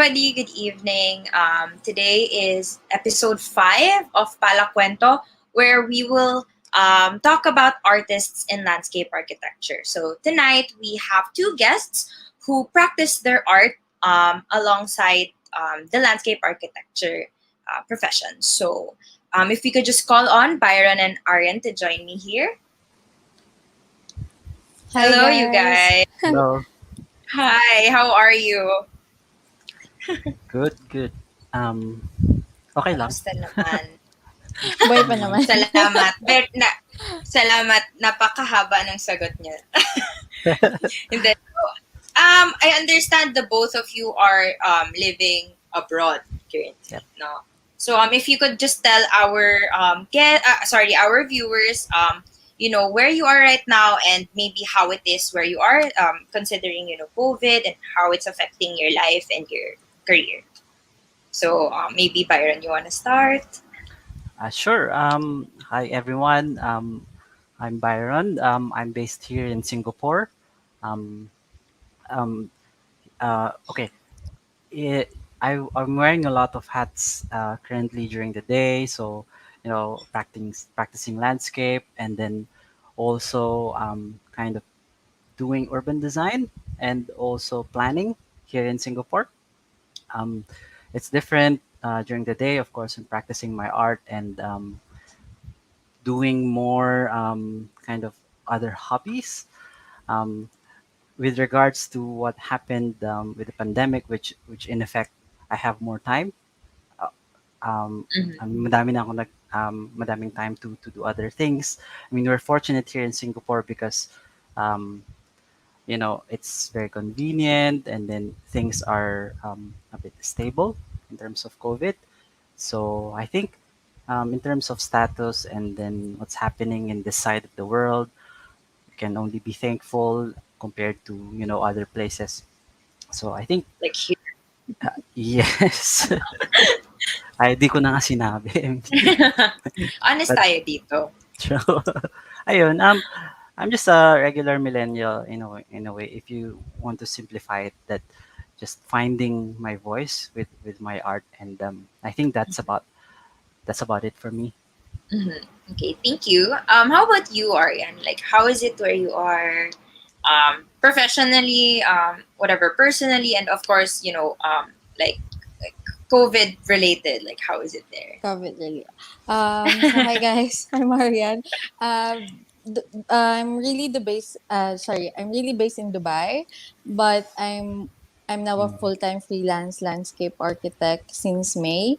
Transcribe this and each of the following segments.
everybody. Good evening. Today is episode 5 of PALAKwento, where we will talk about artists in landscape architecture. So, tonight we have two guests who practice their art alongside the landscape architecture profession. So, if we could just call on Byron and Arianne to join me here. Hi Hello, you guys. guys. Hello. Hi, how are you? Good, good. Um, okay lang. Kamusta naman? Buhay pa naman. Salamat. Salamat. Napakahaba ng sagot niya. Hindi. I understand the both of you are living abroad currently, Yep. no? So if you could just tell our our viewers where you are right now and maybe how it is where you are considering COVID and how it's affecting your life and your career. So maybe Byron, you want to start? Sure. Hi, everyone. I'm Byron. I'm based here in Singapore. Um, um, okay. It, I'm wearing a lot of hats currently during the day. So, practicing landscape and then also kind of doing urban design and also planning here in Singapore. Um, it's different during the day, of course, in practicing my art and doing more kind of other hobbies. Um, with regards to what happened with the pandemic, which in effect I have more time. Uh, Mm-hmm. madami na ako madaming time to do other things. I mean, we're fortunate here in Singapore because um, it's very convenient and then things are a bit stable in terms of COVID. So I think in terms of status and then what's happening in this side of the world, we can only be thankful compared to other places. So I think Like here. yes. Ay, di ko na nga sinabi. Honest But tayo dito. true. Ayun, I'm just a regular millennial in a way. If you want to simplify it, that just finding my voice with my art, and I think that's about it for me. Mhm. Okay, thank you. How about you, Ariane? Like, how is it where you are, professionally, whatever, personally, and of course, like COVID related. Like, how is it there? COVID really. So hi guys. I'm Marianne. I'm really the base. I'm really based in Dubai, but I'm now a Mm. full time freelance landscape architect since May.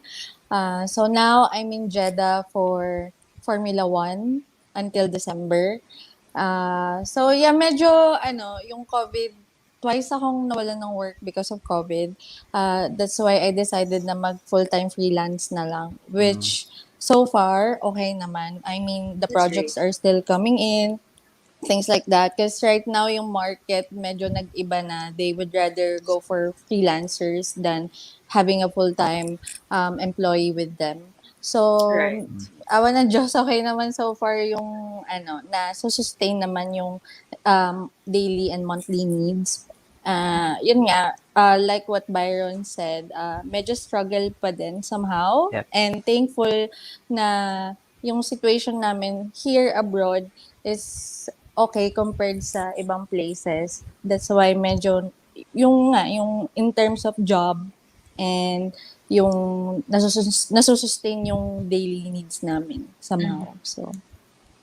So now I'm in Jeddah for Formula One until December. So yeah, medyo yung COVID, twice akong nawalan ng work because of COVID. That's why I decided na mag full-time freelance na lang, Mm. which so far okay naman. I mean, the That's great. projects are still coming in, things like that. Because right now yung market medyo nag-iba na. They would rather go for freelancers than having a full-time employee with them. Right. So, awa ng Diyos, okay naman so far yung na sustain naman yung daily and monthly needs. Yun nga, like what Byron said, medyo struggle pa din somehow. Yep. And thankful na yung situation namin here abroad is okay compared sa ibang places. That's why medyo yung in terms of job and yung nasusustain yung daily needs namin Mhm. somehow. So,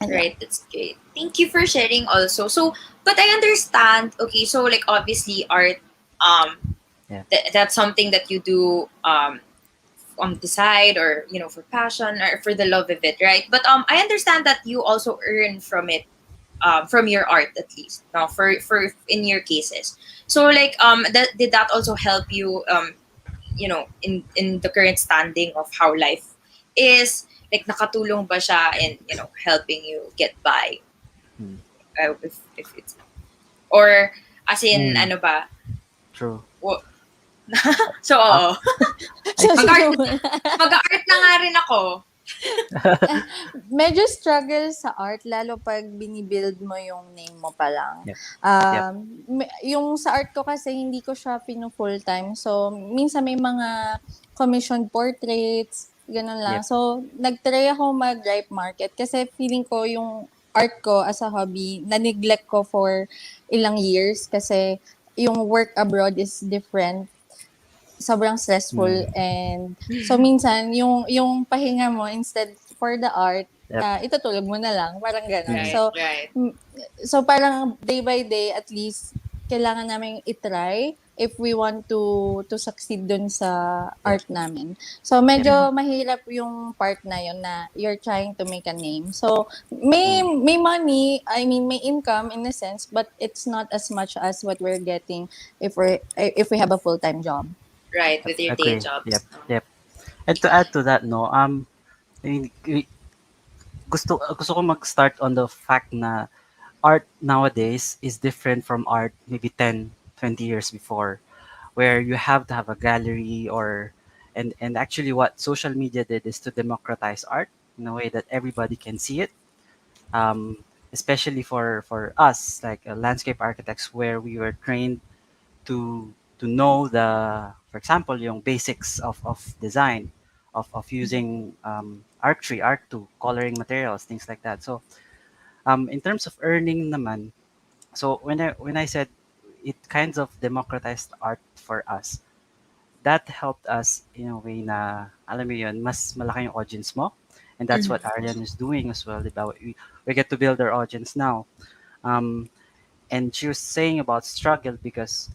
yeah. Right. That's great. Thank you for sharing also. So, but I understand. Okay, so like obviously art, um, Yeah. that's something that you do on the side or for passion or for the love of it, right? But I understand that you also earn from it, from your art at least, no, for in your cases. So like that did that also help you in the current standing of how life is, like nakatulong ba siya in helping you get by, Mm. if it's, or as in Mm. ano ba. True. Wo- so Ah, oo. I So, think sige Mag-art muna. mag-art na nga rin ako. Medyo struggle sa art, lalo pag binibuild mo yung name mo pa lang. Yep. Yep. Yung sa art ko kasi, hindi ko siya full time. So, minsan may mga commissioned portraits, ganun lang. Yep. So, nag-try ako mag-ripe market kasi feeling ko yung art ko as a hobby, na-neglect ko for ilang years kasi yung work abroad is different, sobrang stressful, Mm. and so minsan yung pahinga mo, instead for the art, Yep. itutulog mo na lang, parang gano'n. Mm. Right, So right. parang day by day, at least kailangan namin i-try if we want to succeed dun sa Yep. art namin. So medyo mahirap yung part na yun, na you're trying to make a name. So may Mm. may money, I mean may income in a sense, but it's not as much as what we're getting if we have a full-time job. Right, with your day Agree. Yep. jobs. Yep. And to add to that, no, gusto ko mag-start on the fact na art nowadays is different from art maybe 10, 20 years before, where you have to have a gallery or and actually what social media did is to democratize art in a way that everybody can see it. Especially for us like landscape architects, where we were trained to know the, for example, yung basics of design, of using archery, art to coloring materials, things like that. So in terms of earning naman, so when I said it kinds of democratized art for us, that helped us in a way na, alam mo yun, mas malaki yung audience mo. And that's what Arianne is doing as well, diba? We get to build our audience now. Um, and she was saying about struggle because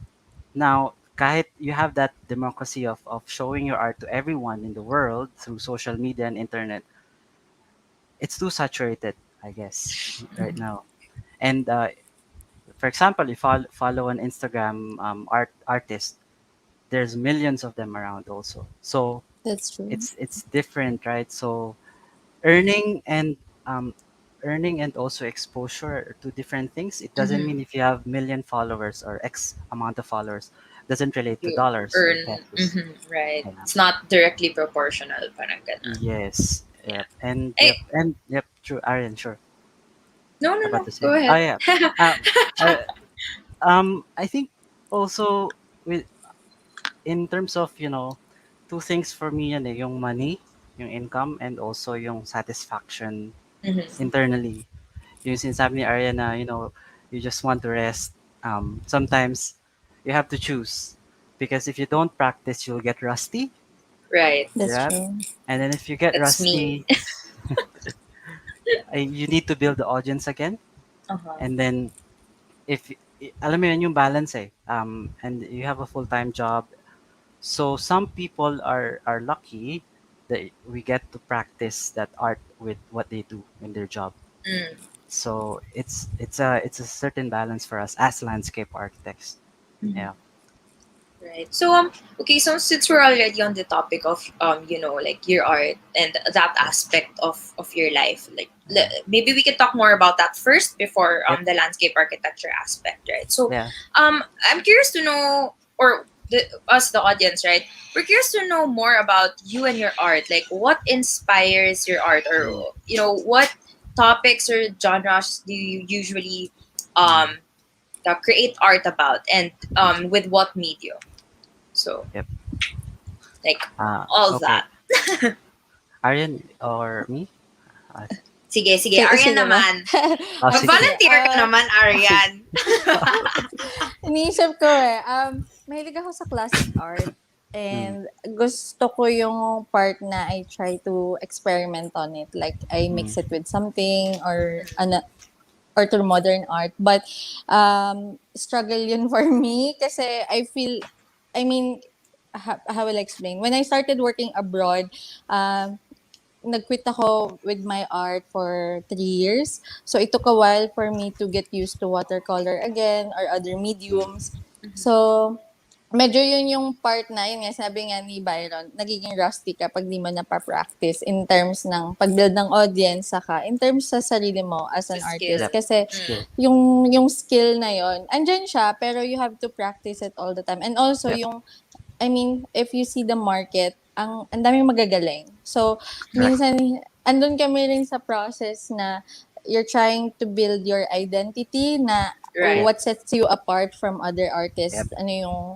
now, kahit you have that democracy of showing your art to everyone in the world through social media and internet, it's too saturated, I guess, right now. And for example, if I follow an Instagram artist, there's millions of them around also. So That's true. it's different, right? So earning and um, earning and also exposure are two different things. It doesn't mean if you have million followers or X amount of followers doesn't relate to You dollars or earn, pesos. right. Yeah. It's not directly proportional, parang ganun. Yes. Yeah. Yep. And Eh, yep. And yep. True. Arian. Sure. no, no, About no. to Go say. Oh ahead. yeah. Uh, uh, I think also with in terms of two things for me yan yung money, yung income, and also yung satisfaction Mhm. internally. Yung sinasabi ni Arya na, you just want to rest. Sometimes you have to choose because if you don't practice, you'll get rusty, Right. That's right? true. And then if you get That's me. rusty, you need to build the audience again. Uh-huh. And then if alam mo yun yung balance and you have a full-time job. So some people are lucky that we get to practice that art with what they do in their job. Mm. So it's a certain balance for us as landscape architects. Mhm. Yeah. Right. So okay, so since we're already on the topic of like your art and that Yeah. aspect of your life, like Yeah. maybe we can talk more about that first before Yep. the landscape architecture aspect, right? So Yeah. I'm curious to know, or us the audience, right? We're curious to know more about you and your art. Like what inspires your art, or Mm. what topics or genres do you usually Mm. um create art about, and with what medium? So, Yep. like, all Okay. that. Aryan or me? Uh, Sige, sige. Sige, Arian sige ba? naman. sige. Sige. Mag-volunteer ka naman, Arian. Iniisip ko mahilig ako sa classic art, Mm. and gusto ko yung part na I try to experiment on it. Like, I Mm. mix it with something, or to modern art. But struggle yun for me kasi I feel, I mean, how will I explain? When I started working abroad, nag-quit ako with my art for 3 years. So it took a while for me to get used to watercolor again or other mediums. So medyo yun yung part na, yun nga, sabi nga ni Byron, nagiging rusty kapag di mo napapractice in terms ng pag-build ng audience, saka in terms sa sarili mo as The an skill. artist. Yep. Kasi Skill. yung skill na yon andyan siya, pero you have to practice it all the time. And also Yep. yung, I mean, if you see the market, ang daming magagaling. So, Correct. minsan, andun kami rin sa process na you're trying to build your identity na Right. Yep. what sets you apart from other Yep. artists, ano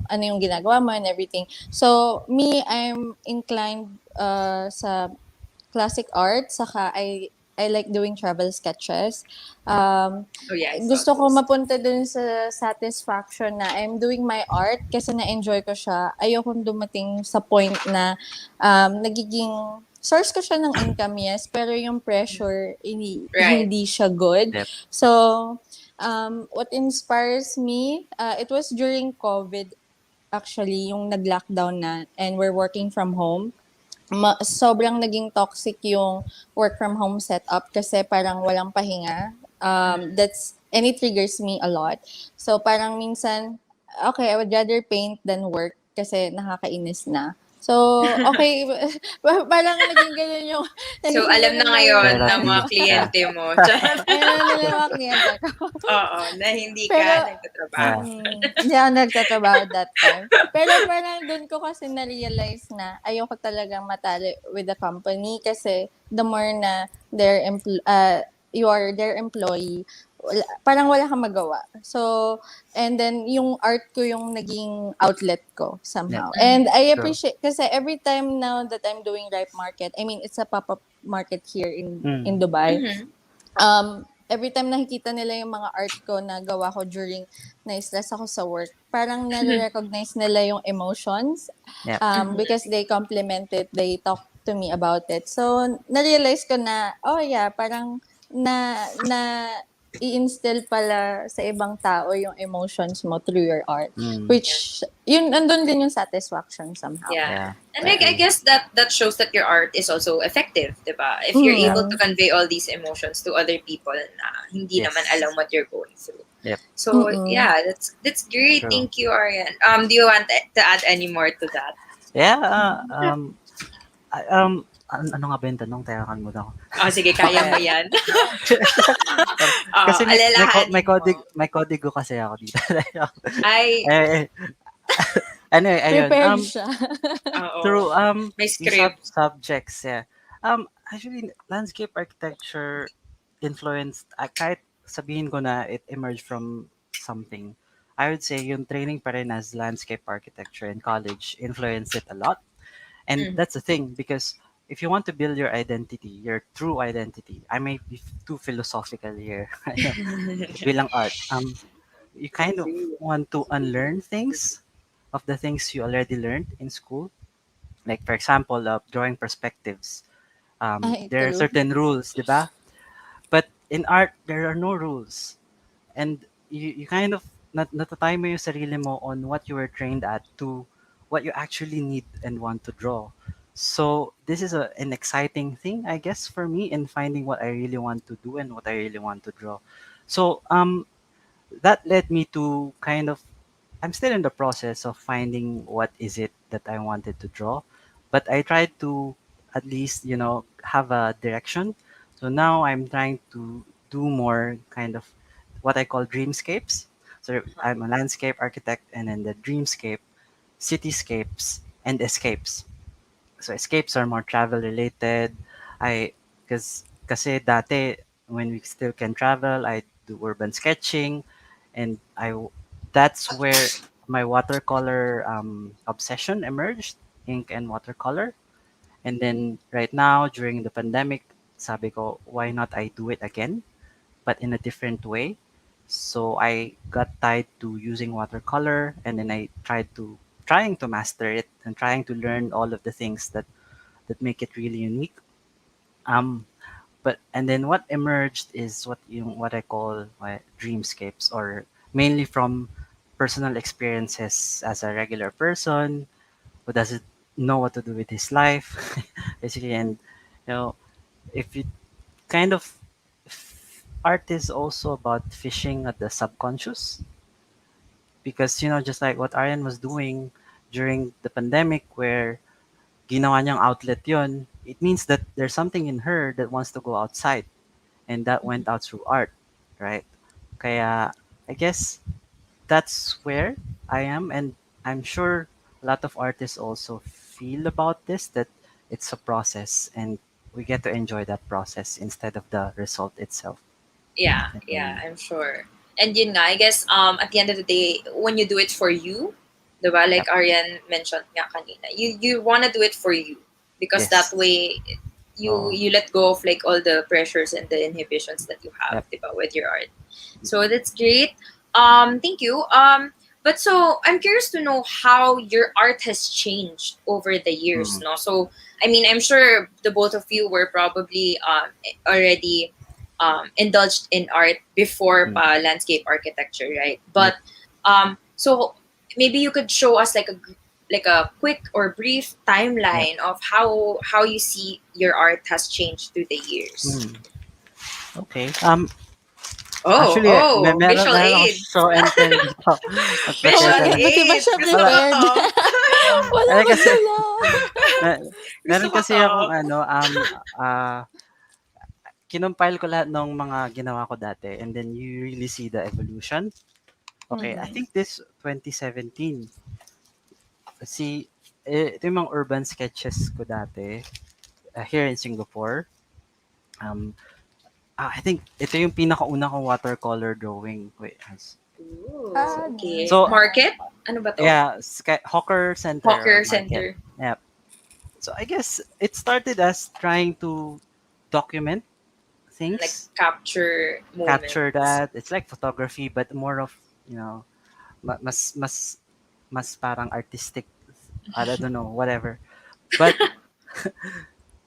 yung ginagawa mo and everything. So me, I'm inclined sa classic art, saka I like doing travel sketches. Um, Oh yeah, I saw gusto ko those. mapunta dun sa satisfaction na I'm doing my art kasi na-enjoy ko siya. Ayokong dumating sa point na nagiging source ko siya ng income, yes, pero yung pressure, Right. hindi siya good. Yep. So, what inspires me, it was during COVID, actually, yung nag-lockdown na and we're working from home. Sobrang naging toxic yung work from home setup kasi parang walang pahinga. And it triggers me a lot. So parang minsan, okay, I would rather paint than work kasi nakakainis na. So, okay, parang naging ganun yung, So, naging alam na ganun na yung ngayon ng Therapy. mga Yeah. kliyente mo. Charot. ayun na nila mga kliyente ko. Oo, na hindi Pero, ka nagtatrabaho. Yeah. hindi ako nagtatrabaho that time. Pero parang doon ko kasi na-realize na ayoko talagang matali with the company kasi the more na you are their employee, parang wala kang magawa. So, and then yung art ko yung naging outlet ko Yep. somehow. And I True. appreciate, kasi every time now that I'm doing Ripe Market, I mean, it's a pop-up market here in Mm. Dubai. Mm-hmm. Every time nakikita nila yung mga art ko na gawa ko during na-stress ako sa work, parang nare-recognize nila yung emotions, Yep. because they compliment it, they talk to me about it. So, na-realize ko na, oh yeah, parang na i-instill pala sa ibang tao yung emotions mo through your art. Mm. Which, yun, andun din yung satisfaction somehow. Yeah. Yeah. And I I agree. guess that shows that your art is also effective, diba? If you're able to Mm. convey all these emotions to other people na hindi naman Yes. alam what you're going through. Yep. So Mm-mm. yeah, that's great. True. Thank you, Ariane. Do you want to add any more to that? Yeah. Ano nga ba yung tanong? Teka, kalimutan ko. Oh, sige, kaya mo Okay. yan. Kasi Alalahanin mo. may kodigo kasi ako dito. Ay, eh, anyway, ayun. Prepared siya. oo. Through May yung script. subjects, yeah. Actually, landscape architecture influenced, kahit sabihin ko na it emerged from something, I would say yung training pa rin as landscape architecture in college influenced it a lot. And Mm. that's the thing, because if you want to build your identity, your true identity, I may be too philosophical here, bilang art, you kind of want to unlearn things of the things you already learned in school. Like for example, drawing perspectives. Ay, There are true. certain rules, diba? But in art, there are no rules. And you kind of natatay mo yung sarili mo on what you were trained at to what you actually need and want to draw. So this is an exciting thing, I guess, for me in finding what I really want to do and what I really want to draw. So that led me to kind of, I'm still in the process of finding what is it that I wanted to draw, but I tried to at least, have a direction. So now I'm trying to do more kind of what I call dreamscapes. So I'm a landscape architect, and in the dreamscape, cityscapes and escapes. So escapes are more travel related. I kasi dati when we still can travel, I do urban sketching, and that's where my watercolor obsession emerged, ink and watercolor. And then right now during the pandemic, sabi ko, why not I do it again, but in a different way. So I got tied to using watercolor, and then I trying to master it and trying to learn all of the things that make it really unique. Um, but and then what emerged is what I call my dreamscapes, or mainly from personal experiences as a regular person who doesn't know what to do with his life, basically. And you know, if you kind of art is also about fishing at the subconscious, because just like what Arian was doing during the pandemic, where ginawa niyang outlet yon, it means that there's something in her that wants to go outside, and that went out through art, right? Kaya I guess that's where I am, and I'm sure a lot of artists also feel about this, that it's a process, and we get to enjoy that process instead of the result itself. Yeah, yeah, And I'm sure. And yun nga, I guess at the end of the day, when you do it for you, diba, like yep, Ariane mentioned nga kanina, you want to do it for you because that yes, way oh, you let go of like all the pressures and the inhibitions that you have, yep, diba, with your art. So that's great. Thank you. But so I'm curious to know how your art has changed over the years, mm, no? So I mean, I'm sure the both of you were probably already indulged in art before mm, pa landscape architecture, right? yep, But so maybe you could show us like a quick or brief yep. timeline of how you see your art has changed through the years. Mm, okay. Oh, Actually, oh, visual meron ako aids. show and tell dito. Visual Magpa-share ka lang. Hindi ba aids. siya Gusto ko prepared? to. Wala Ano akong kasi, dala. me- Gusto meron ko kasi to. akong ah, kinumpile ko lahat ng mga ginawa ko dati and then you really see the evolution. Okay, I Mhm. think this 2017, si, ito yung mga urban sketches ko dati here in Singapore. Um, I think ito yung pinakauna kong watercolor drawing. Wait, Ooh, so, okay. so Nice. Market? Ano ba to? yeah, Hawker Center or Hawker Market. Center. Yeah. So I guess it started as trying to document Like things, capture capture moments. that. It's like photography, but more of, mas parang artistic. I don't know, whatever. But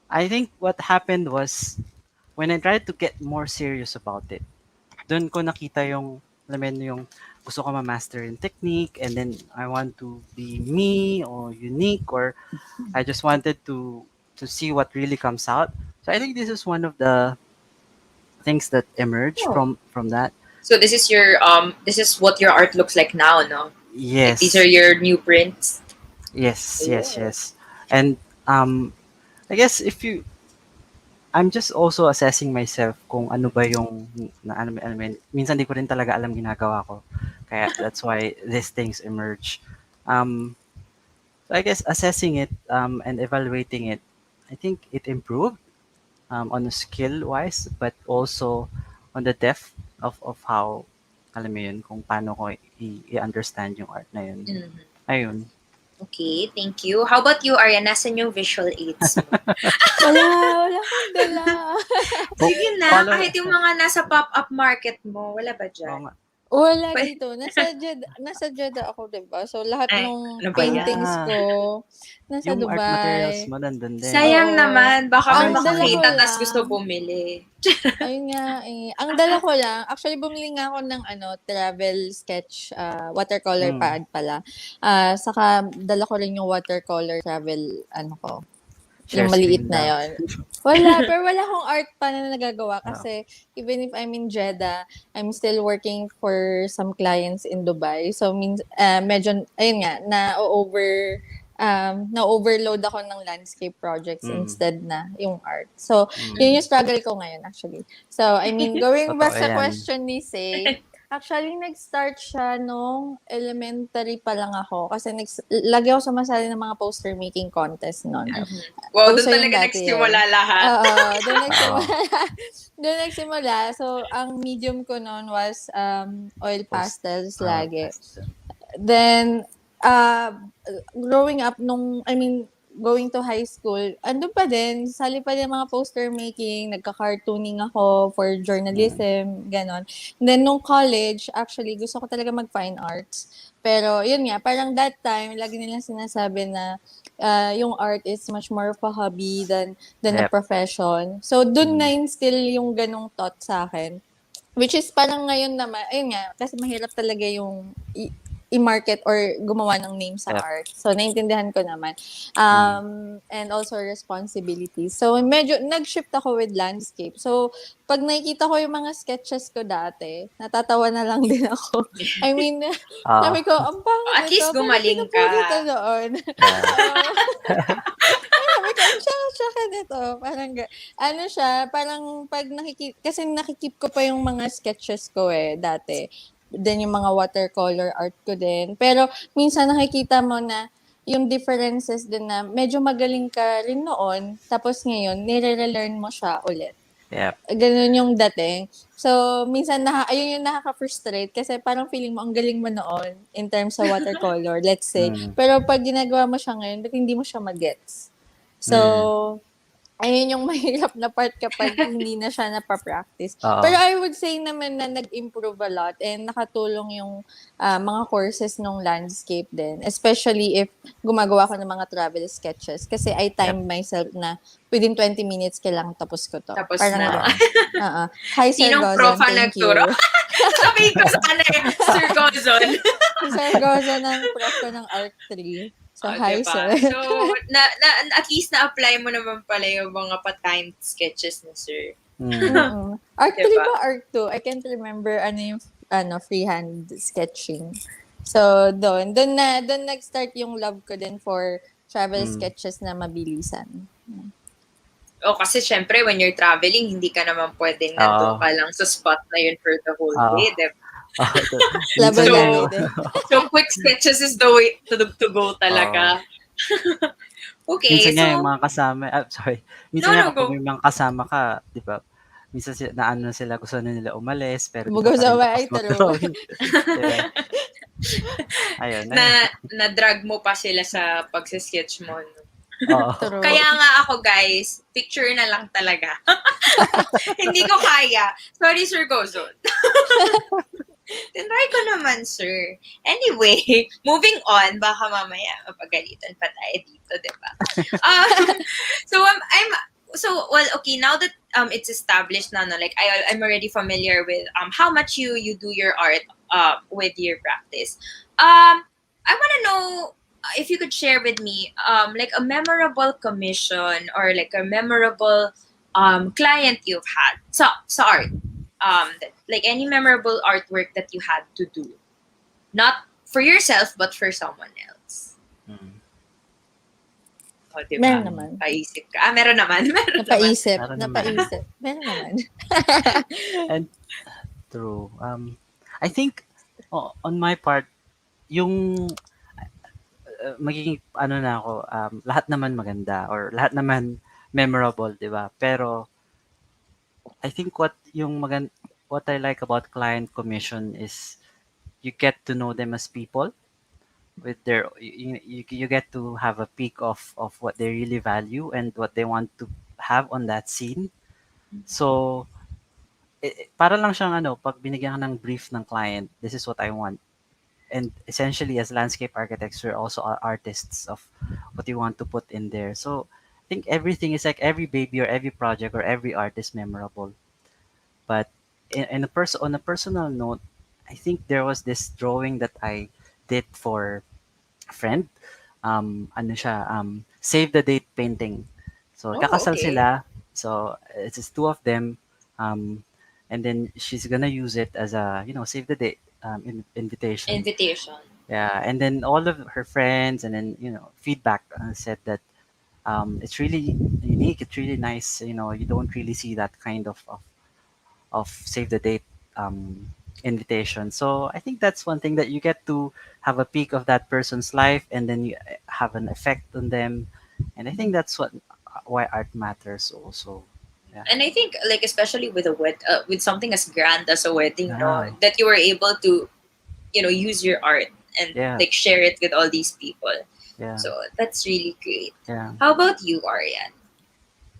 I think what happened was when I tried to get more serious about it, doon ko nakita yung, alam mo yun, yung gusto ko ma-master yung technique and then I want to be me or unique or I just wanted to see what really comes out. So I think this is one of the things that emerge Oh. from that. So this is what your art looks like now, no? Like these are Yes, your new prints. yes, yes, Oh. yes. And I guess if you, I'm just also assessing myself kung ano ba yung, ano, minsan di ko rin talaga alam ginagawa ko. Kaya that's why these things emerge. So I guess assessing it and evaluating it, I think it improved on the skill wise, but also on the depth of how, alam mo yun, kung paano ko i-understand yung art na yun. Mhm. Ayun. Okay, thank you. How about you, Ariane? Nasaan yung visual aids mo? Wala akong dala. Sige na, Follow, kahit yung mga nasa pop-up market mo, wala ba oo dyan? nga. Wala Pwede- dito. Nasa Jeddah ako, 'di ba? So lahat Ay, ng ano ba yan? paintings ko nasa Yung art materials Dubai. mo nandun din. Sayang Oo. naman, baka may Ay, Ang dala ko sayang. makakita tas gusto lang, bumili. ayun nga eh. Ang dala ko lang, actually bumili nga ako ng travel sketch, watercolor Mm. pad pala. Saka dala ko rin yung watercolor travel ko, Share yung maliit screen na lang. yon. Pero wala akong art pa na nagagawa Oo. kasi even if I'm in Jeddah, I'm still working for some clients in Dubai. So means medyo ayun nga na-overload ako ng landscape projects Mm. instead na yung art. So Mm. yun yung struggle ko ngayon actually. So I mean going Totoo back sa yan. question ni Say, actually, nag-start siya nung elementary pa lang ako kasi lagi ako sumasali ng mga poster making contest noon. Yep. Mhm. Wow, doon Uso yun talaga dati eh. nagsimula lahat. Oo, doon Oo. nagsimula. Doon nagsimula. So, ang medium ko noon was oil Post. pastels lagi. Pastel. Then, growing up going to high school, andun pa din, sali pa din mga poster making, nagka-cartooning ako for Mm. journalism, ganon. And then, nung college, actually, gusto ko talaga mag-fine arts. Pero, yun nga, parang that time, lagi nilang sinasabi na yung art is much more of a hobby than a Yep. profession. So, dun Mm. na instill yung ganong thought sa akin. Which is parang ngayon naman, ayun nga, kasi mahirap talaga yung i-market or gumawa ng name sa Yep. art. So, naintindihan ko naman. Mm. And also responsibilities. So, medyo nag-shift ako with landscape. So, pag nakikita ko yung mga sketches ko dati, natatawa na lang din ako. I mean, Ah, sabi ko, ang pangit At ito, least pero gumaling pinupugi ito ka. doon. yeah. Oo. Sabi ko, ang tsaka nito. Parang, ano siya, parang pag kasi nakikip ko pa yung mga sketches ko dati. Then yung mga watercolor art ko din. Pero minsan nakikita mo na yung differences din na medyo magaling ka rin noon, tapos ngayon, nire-relearn mo siya ulit. Yep. Ganun yung dating. So, minsan, ayun yung nakaka-frustrate kasi parang feeling mo, ang galing mo noon in terms of watercolor, let's say. Mm. Pero pag ginagawa mo siya ngayon, ba't hindi mo siya magets? So, Mm. ayun yung mahirap na part kapag hindi na siya napapractice. Oo. Pero I would say naman na nag-improve a lot and nakatulong yung mga courses nung landscape din. Especially if gumagawa ko ng mga travel sketches. Kasi I time myself na within 20 minutes kailangan tapos ko to. Tapos Parang na. gano'n. Hi, Sir Sinong Gozon. prof ang Thank you. nagturo? Sabihin ko sana Sir Gozon. Sir Gozon ang prof ko ng Art 3. So, hi, diba? sir. So, at least na-apply mo naman pala yung mga pa-timed sketches na sir. Art 3 Diba? ba? Art 2? I can't remember yung freehand sketching. So, doon nag-start yung love ko din for travel sketches na mabilisan. Kasi syempre, when you're traveling, hindi ka naman pwedeng nandun ka lang sa spot na yun for the whole day, diba? So, quick sketches is the way to go talaga. Okay, minsan so... nga yung mga kasama, minsan nga kapag may mga kasama ka, di ba, minsan na sila, gusto na nila umalis, pero di ka pa rin tapos mag-drawing. Diba? Ayun. Na-drag mo pa sila sa pagsisketch mo. No? Oh. Kaya nga ako, guys, picture na lang talaga. Hindi ko kaya. Sorry, Sir Gozon. Tinry ko naman, sir. Anyway, moving on, baka mamaya mapagalitan pa tayo dito, diba? Okay, now that it's established na, no, like I'm already familiar with how much you do your art with your practice. I want to know if you could share with me like a memorable commission or like a memorable client you've had sa art. Like any memorable artwork that you had to do, not for yourself but for someone else. Diba? Meron naman. Paisip ka. Meron naman. Napaisip. Meron naman. And true. I think on my part, yung magiging na ako, lahat naman maganda or lahat naman memorable, di ba? Pero I think what I like about client commission is you get to know them as people with their you get to have a peek of what they really value and what they want to have on that scene. So para lang siyang pag binigyan ka ng brief ng client, this is what I want. And essentially as landscape architects, we're also artists of what you want to put in there. So I think everything is like every baby or every project or every art is memorable. But on a personal note, I think there was this drawing that I did for a friend. Save the date painting. So kakasal sila. So it's just two of them. And then she's gonna use it as a save the date invitation. Yeah, and then all of her friends and then feedback said that it's really unique. It's really nice. You don't really see that kind of save the date invitation. So I think that's one thing that you get to have a peek of that person's life and then you have an effect on them. And I think that's why art matters also. Yeah. And I think like especially with with something as grand as a wedding, that you were able to use your art and like share it with all these people. Yeah. So that's really great. Yeah. How about you, Arianne?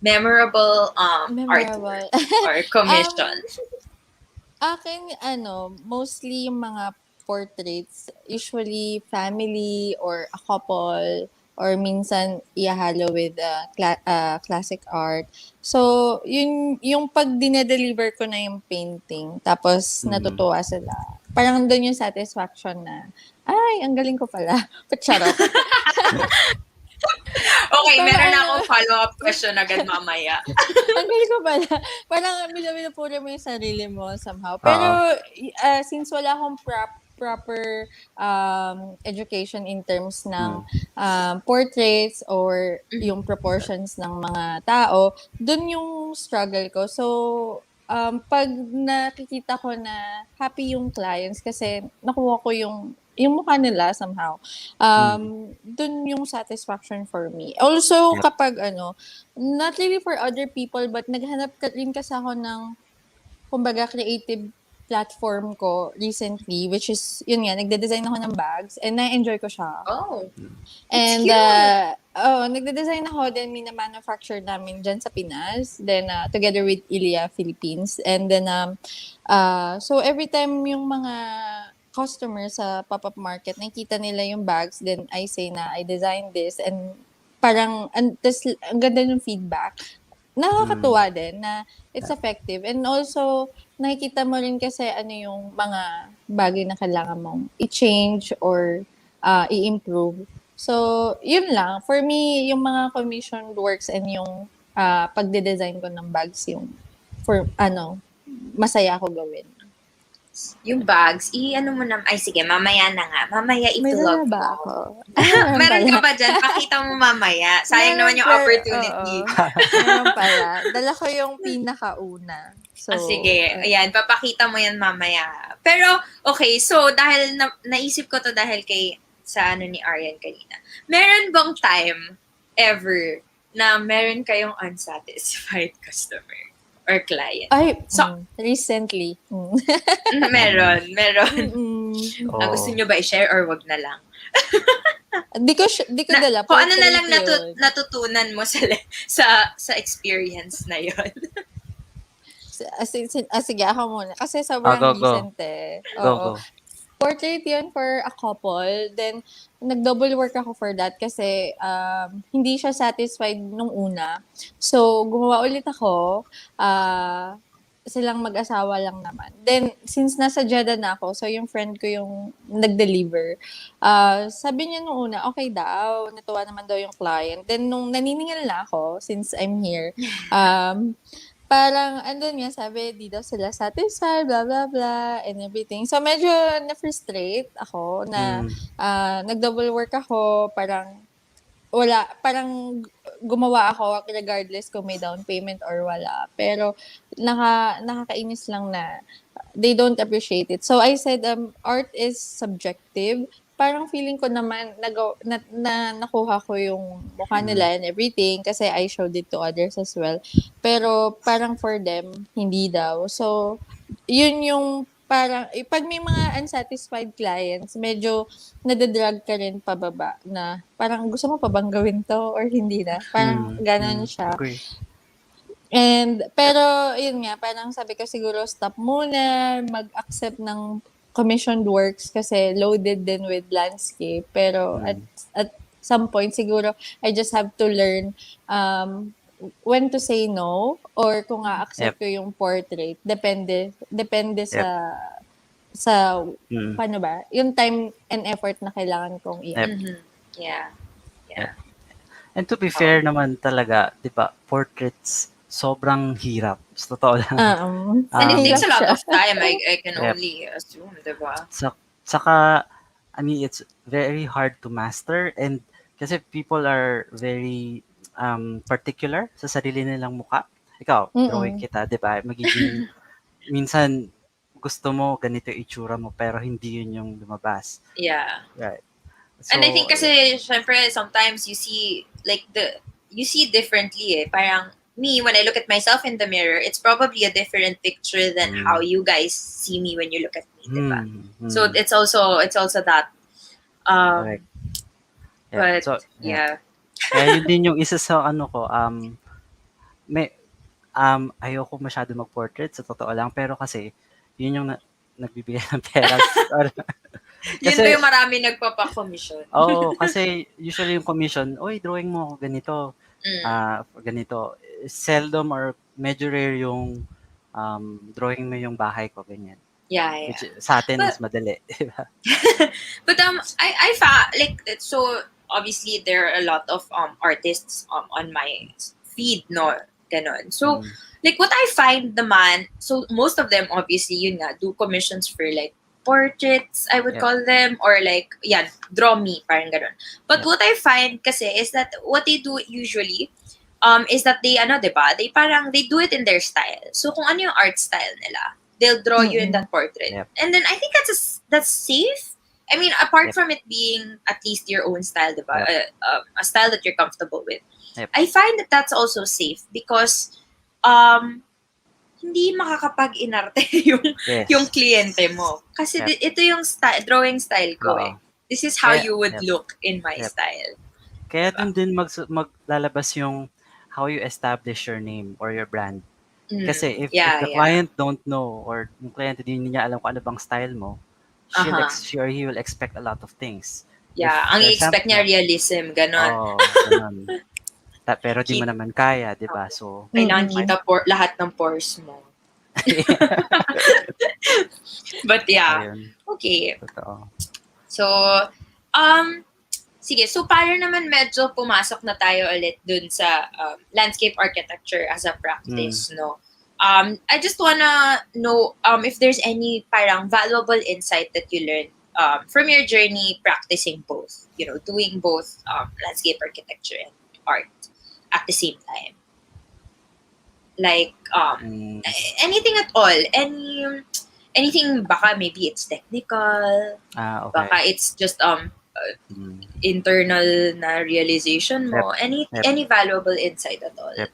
Memorable artwork or commission? Akin, mostly yung mga portraits, usually family or a couple, or minsan ihahalo with classic art. So, yung pag dinedeliver ko na yung painting, tapos natutuwa sila, parang doon yung satisfaction na, ay, ang galing ko pala. Charot. Okay, meron na akong follow-up question agad mamaya. Ang galing ko pala. Parang binapuri mo yung sarili mo somehow. Pero since wala akong proper education in terms ng portraits or yung proportions ng mga tao, dun yung struggle ko. So, pag nakikita ko na happy yung clients kasi nakuha ko yung mukha nila somehow, Mm. dun yung satisfaction for me. Also, Yep. kapag not really for other people, but naghanap ka rin kasi ako ng, kumbaga, creative platform ko recently, which is, yun nga, nagde-design ako ng bags, and na-enjoy ko siya. Oh, it's And, cute. nagde-design ako, then mina-manufacture namin dyan sa Pinas, then together with Ilia Philippines. And then, so every time yung mga customers sa pop-up market, nakikita nila yung bags, then I say na I designed this, and parang, ang ganda ng feedback. Mm. Nakakatuwa din na it's effective. And also, nakikita mo rin kasi ano yung mga bagay na kailangan mong i-change or i-improve. So, yun lang. For me, yung mga commissioned works and yung pagde-design ko ng bags yung masaya ako gawin. Yung bags, ano mo na, ay sige, mamaya na nga. Mamaya May dala i-vlog ba mo. ako? Meron Meron ka pala. ba dyan? Pakita mo mamaya. Sayang naman yung opportunity. Oo. Meron pala. Dala ko yung pinakauna. So, Sige, ayan, papakita mo yan mamaya. Pero, okay, so dahil naisip ko to dahil sa ni Arianne kanina. Meron bang time ever na meron kayong unsatisfied customer or client? ay, So, recently. meron. Oh. Gusto nyo ba i-share or wag na lang? Di ko dala. Kung ano na Portrait lang yun. natutunan mo sa experience na yon. Sige, ako muna. Kasi Ah, sobrang go, go. recent eh. Go, Oo. go. Portrait yun for a couple. Then, nag-double work ako for that kasi hindi siya satisfied nung una. So, gumawa ulit ako. Silang mag-asawa lang naman. Then, since nasa Jeddah na ako, so yung friend ko yung nag-deliver, sabi niya nung una, okay daw, natuwa naman daw yung client. Then, nung naniningil na ako, since I'm here, parang, andun nga, sabi, di daw sila satisfied, blah, blah, blah, and everything. So, medyo na-frustrate ako na Mm. nag-double work ako, parang gumawa ako regardless kung may down payment or wala. Pero, nakakainis lang na they don't appreciate it. So, I said, art is subjective. Parang feeling ko naman nakuha ko yung mukha Mm. nila and everything kasi I showed it to others as well. Pero parang for them, hindi daw. So, yun yung parang, pag may mga unsatisfied clients, medyo nadadrag ka rin pababa na parang gusto mo pa bang gawin to or hindi na. Parang ganon siya. Agree. Pero, yun nga, parang sabi ko siguro stop muna, mag-accept ng commissioned works kasi loaded din with landscape. Pero at some point, siguro, I just have to learn when to say no or kung Yep. a-accept ko yung portrait. Depende Yep. sa Mm. paano ba? Yung time and effort na kailangan kong Yep. Yeah. And to be fair naman talaga, di ba, portraits, sobrang hirap. Sa totoo lang. And it takes Hirap a lot siya. of time, I can Yep. only assume, diba? Saka, I mean, it's very hard to master and kasi people are very particular sa sarili nilang mukha. Ikaw, drawing kita, di ba? Magiging, minsan, gusto mo ganito yung itsura mo pero hindi yun yung lumabas. Yeah. Right. And I think kasi, syempre, sometimes you see differently eh. Parang, me, when I look at myself in the mirror, it's probably a different picture than how you guys see me when you look at me, diba? So, it's also that. Correct. Yeah. But, So, yeah. Kaya yun din yung isa sa ano ko, may, ayoko masyado mag-portrait sa totoo lang, pero kasi, yun yung nagbibigay ng pera. Yun ba yung marami nagpapa-commission? Oo, kasi usually yung commission, oy, drawing mo ako ganito, ganito. Seldom or medyo rare yung drawing mo yung bahay ko, ganyan. Yeah. Which sa atin, mas madali. But I found, like, so, obviously, there are a lot of artists on my feed, no? Ganon. So, like, what I find naman, so, most of them, obviously, yun nga, do commissions for, like, portraits, I would call them, or like, draw me, parang ganon. But what I find kasi is that what they do usually, is that they, diba, they parang, they do it in their style. So, kung ano yung art style nila, they'll draw you in Mm-mm. that portrait. Yep. And then, I think that's safe. I mean, apart Yep. from it being at least your own style, diba? Yep. A style that you're comfortable with. Yep. I find that that's also safe because, um, hindi makakapag-inarte yung Yes. kliyente mo. Kasi Yep. ito yung drawing style ko Oo. eh. This is how Kaya, you would yep. look in my Yep. style. Kaya Diba? dun din maglalabas yung how you establish your name or your brand. Kasi if Yeah, the yeah. client don't know or yung client hindi niya alam kung ano bang style mo, Aha. she or he will expect a lot of things. If, Yeah, ang for i-expect niya example, realism, ganon. ganun. Pero di mo Kita, naman kaya, di ba? So, kailangan Mm-mm. kita lahat ng pores mo. But yeah, ayun, okay. totoo. So, sige, so para naman medyo pumasok na tayo ulit dun sa landscape architecture as a practice, no? I just wanna know if there's any parang valuable insight that you learned from your journey practicing both, doing both landscape architecture and art at the same time. Like Mm, anything at all, anything, baka maybe it's technical, okay. baka it's just Mm, internal na realization yep, mo, yep, any valuable insight at all. yep.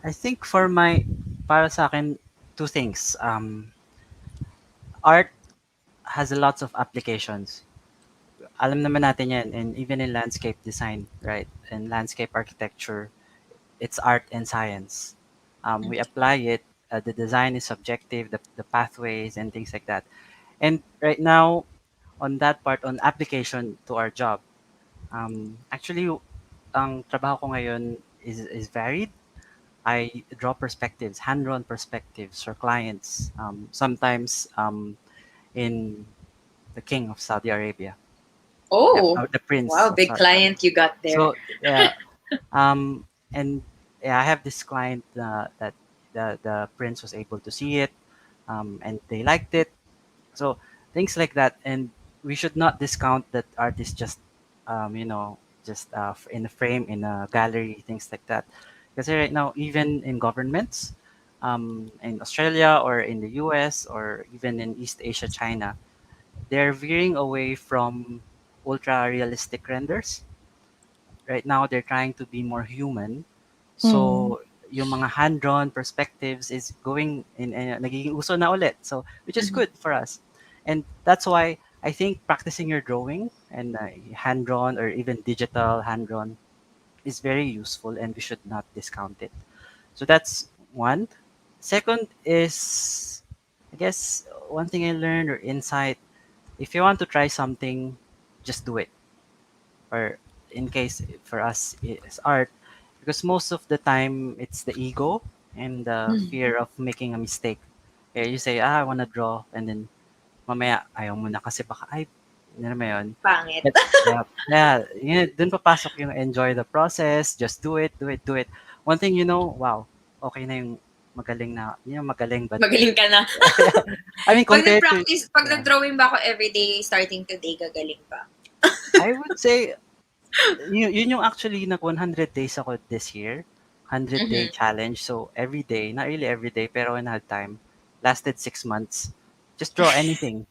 I think para sa akin, two things. Art has a lots of applications. Alam naman natin yan, and even in landscape design, right? And landscape architecture, it's art and science. We apply it. The design is subjective, the pathways and things like that. And right now, on that part, on application to our job, actually, ang trabaho ko ngayon is varied. I draw perspectives, hand-drawn perspectives for clients. Sometimes in the King of Saudi Arabia, Oh, the Prince wow, of big Saudi. client you got there. So yeah, and yeah, I have this client that the prince was able to see it, and they liked it. So things like that, and we should not discount that art is just, just in a frame in a gallery, things like that. Because right now, even in governments, in Australia or in the US or even in East Asia, China, they're veering away from ultra realistic renders. Right now they're trying to be more human. Mm. So yung mga hand-drawn perspectives is going nagiging uso na ulit. So which is Mhm. good for us. And that's why I think practicing your drawing and hand-drawn or even digital hand-drawn is very useful and we should not discount it. So that's one. Second is, I guess, one thing I learned or insight, if you want to try something, just do it. Or in case for us it's art, because most of the time it's the ego and the Mhm. fear of making a mistake. Yeah, you say, I want to draw, and then mamaya ayaw mo na kasi baka ay, ano naman yun. Pangit. But yeah, dun papasok yung enjoy the process, just do it, do it, do it. One thing wow, okay na yung magaling, but Magaling ka na. I mean Pag compared to, nag-practice, pag yeah, nag-drawing ba ako everyday, starting today, gagaling pa. I would say yun yung actually nag 100 days ako this year. 100-day Mhm. challenge. So every day, not really every day, pero when I had time, lasted 6 months. Just draw anything.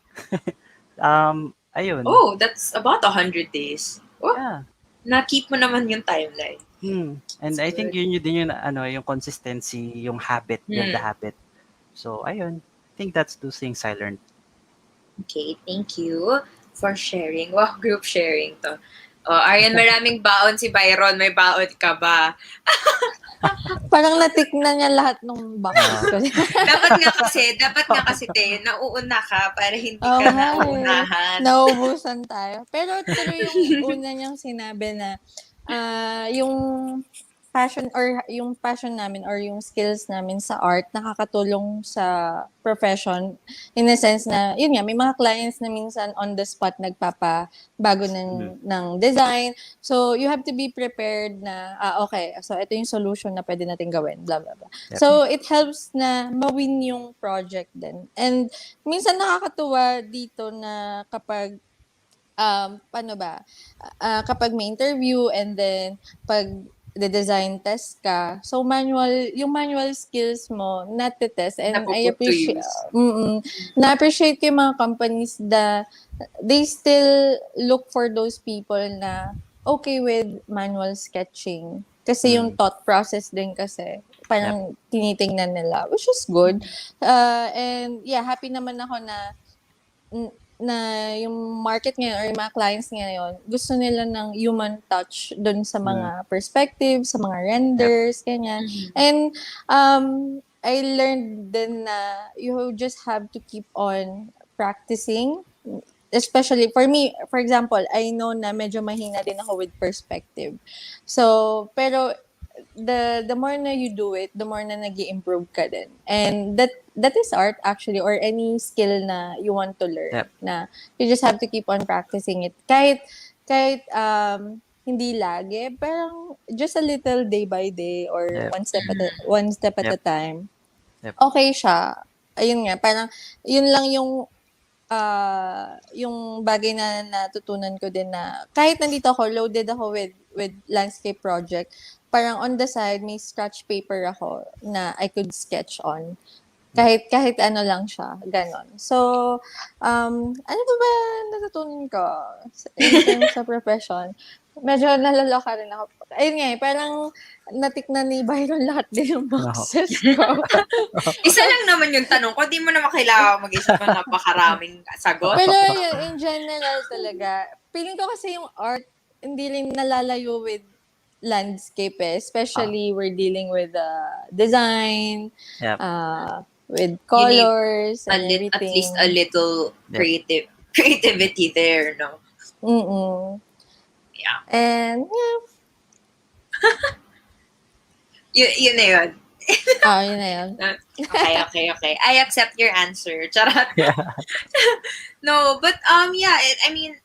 Ayun. Oh, that's about 100 days. Oh, Yeah. na-keep mo naman yung timeline. And That's I think good. yun din yung yung consistency, yung habit, build the Hmm. habit. So ayun. I think that's two things I learned. Okay, thank you for sharing. Wow, group sharing to. Oh, Arian, maraming baon si Byron. May baon ka ba? Parang natikna niya lahat ng box Oo. ko. Dapat nga kasi, te, nauuna ka para hindi Oo ka nga eh. nauunahan. Naubusan tayo. Pero true yung una niyang sinabi na yung passion namin or yung skills namin sa art nakakatulong sa profession in a sense na yun nga may mga clients na minsan on the spot nagpapabago Mm. ng design, so you have to be prepared na okay, so ito yung solution na pwede natin gawin, blah blah blah. Yep. So it helps na mawin yung project din, and minsan nakakatuwa dito na kapag paano ba, kapag may interview and then pag design test ka. So yung manual skills mo natitest, and I Napuput to appreciate use. na-appreciate ko yung mga companies that they still look for those people na okay with manual sketching. Kasi yung Mm. thought process din kasi Yep. parang tinitingnan nila, which is good. And yeah, happy naman ako na na yung market ngayon or yung mga clients ngayon, gusto nila ng human touch dun sa Mm. mga perspective, sa mga Yep. renders, ganyan. Mhm. And I learned din na you just have to keep on practicing. Especially for me, for example, I know na medyo mahina din ako with perspective. So, pero the more na you do it, the more na nag-improve ka din. And that is art actually, or any skill na you want to learn. Yep. Na you just have to keep on practicing it. Kahit hindi lagi, parang just a little day by day or Yep. one step at a Yep. time. Yep. Okay siya. Ayun nga, parang yun lang yung bagay na natutunan ko din, na kahit nandito ako, loaded ako with landscape project, parang on the side, may scratch paper ako na I could sketch on. Yep. Kahit ano lang siya, ganon. So, ano pa ba natutunan ko in terms of profession? Medyo nalaloka rin ako. Ayun nga parang natikna ni Byron lahat din yung No. boxes ko. Isa lang naman yung tanong ko. Di mo naman kailangan mag-isip ng napakaraming sagot. Pero yun, in general talaga, feeling ko kasi yung art, hindi rin nalalayo with landscape Especially we're dealing with design, Yep. with You need colors and at least a everything. little Yep. creativity there, no? Mm-mm. Yeah. And yeah, Yun na yun. yun na yun. Okay. I accept your answer. Charot. Yeah. No, but yeah, I mean,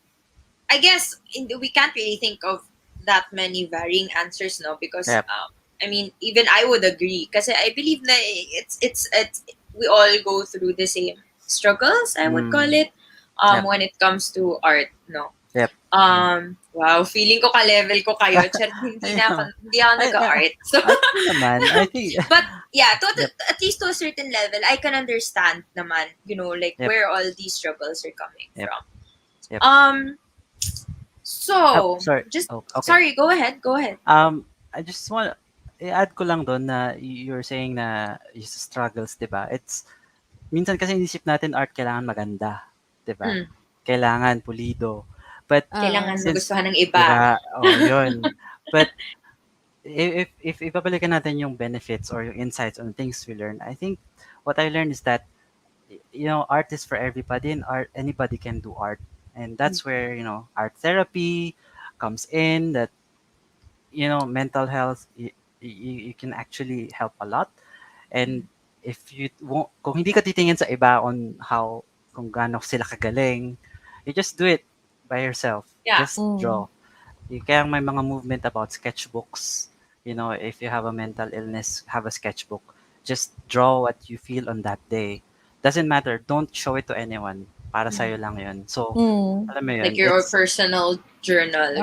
I guess we can't really think of that many varying answers, no? Because Yep. I mean, even I would agree. Because I believe that it's we all go through the same struggles, I would call it, Yep. when it comes to art, no? Yep. Wow, feeling ko ka-level ko kayo. Hindi ako nag-art. So, I think naman, I think, but yeah, Yep. at least to a certain level, I can understand naman, like Yep. where all these struggles are coming Yep. from. Yep. So, sorry. just Okay. sorry, go ahead. I just want i-add ko lang doon na you're saying na yung struggles, 'di ba? It's minsan kasi inisip natin art kailangan maganda, 'di ba? Mm. Kailangan pulido. But Kailangan since, magustuhan ng 'di iba. ba? Yun. But if ibabalikan natin yung benefits or yung insights on things we learn, I think what I learned is that art is for everybody, and anybody can do art. And that's where, art therapy comes in, that mental health, you can actually help a lot. And if you won't, kung hindi ka titingin sa iba on kung gaano sila kagaling, you just do it by yourself. Yeah. Just draw. Kaya may mga movement about sketchbooks. If you have a mental illness, have a sketchbook. Just draw what you feel on that day. Doesn't matter. Don't show it to anyone. Para sa'yo lang yun. So, alam mo yun. Like your personal journal,